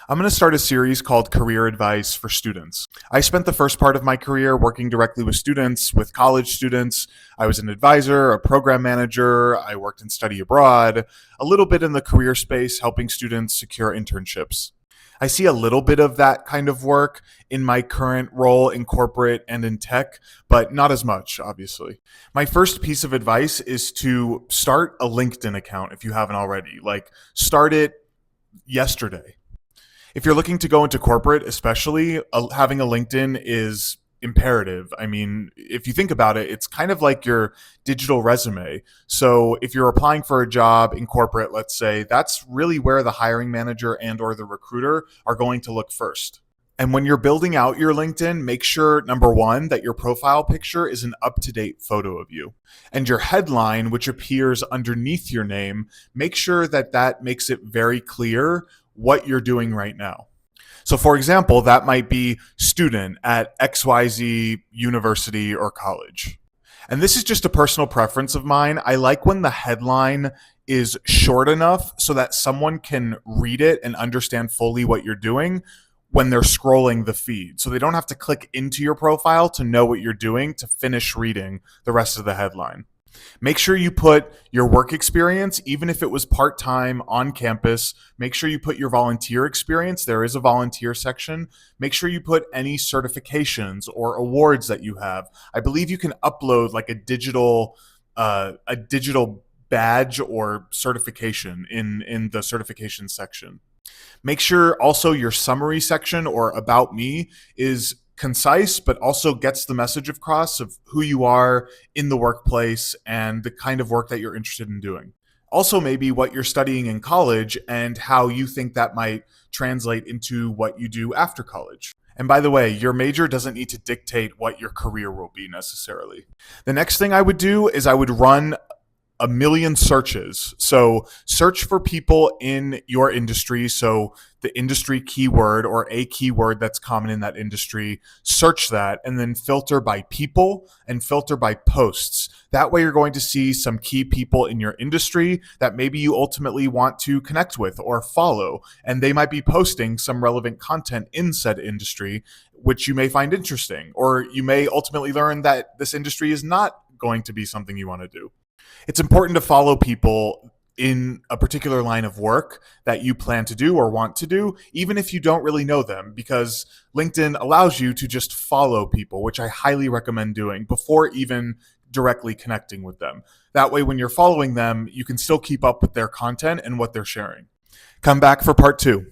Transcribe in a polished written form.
I'm going to start a series called Career Advice for Students. I spent the first part of my career working directly with students, with college students. I was an advisor, a program manager. I worked in study abroad, a little bit in the career space, helping students secure internships. I see a little bit of that kind of work in my current role in corporate and in tech, but not as much, obviously. My first piece of advice is to start a LinkedIn account if you haven't already. Start it yesterday. If you're looking to go into corporate, especially, having a LinkedIn is imperative. I mean, if you think about it, it's kind of like your digital resume. So if you're applying for a job in corporate, let's say, that's really where the hiring manager and or the recruiter are going to look first. And when you're building out your LinkedIn, make sure, number one, that your profile picture is an up-to-date photo of you. And your headline, which appears underneath your name, make sure that that makes it very clear what you're doing right now. So for example, that might be student at XYZ university or college. And this is just a personal preference of mine. I like when the headline is short enough so that someone can read it and understand fully what you're doing when they're scrolling the feed. So they don't have to click into your profile to know what you're doing to finish reading the rest of the headline. Make sure you put your work experience, even if it was part-time on campus. Make sure you put your volunteer experience. There is a volunteer section. Make sure you put any certifications or awards that you have. I believe you can upload like a digital badge or certification in the certification section. Make sure also your summary section or about me is concise, but also gets the message across of who you are in the workplace and the kind of work that you're interested in doing. Also, maybe what you're studying in college and how you think that might translate into what you do after college. And by the way, your major doesn't need to dictate what your career will be necessarily. The next thing I would do is I would run a million searches. So search for people in your industry. So the industry keyword or a keyword that's common in that industry, search that and then filter by people and filter by posts. That way you're going to see some key people in your industry that maybe you ultimately want to connect with or follow. And they might be posting some relevant content in said industry, which you may find interesting, or you may ultimately learn that this industry is not going to be something you want to do. It's important to follow people in a particular line of work that you plan to do or want to do, even if you don't really know them, because LinkedIn allows you to just follow people, which I highly recommend doing before even directly connecting with them. That way, when you're following them, you can still keep up with their content and what they're sharing. Come back for part 2.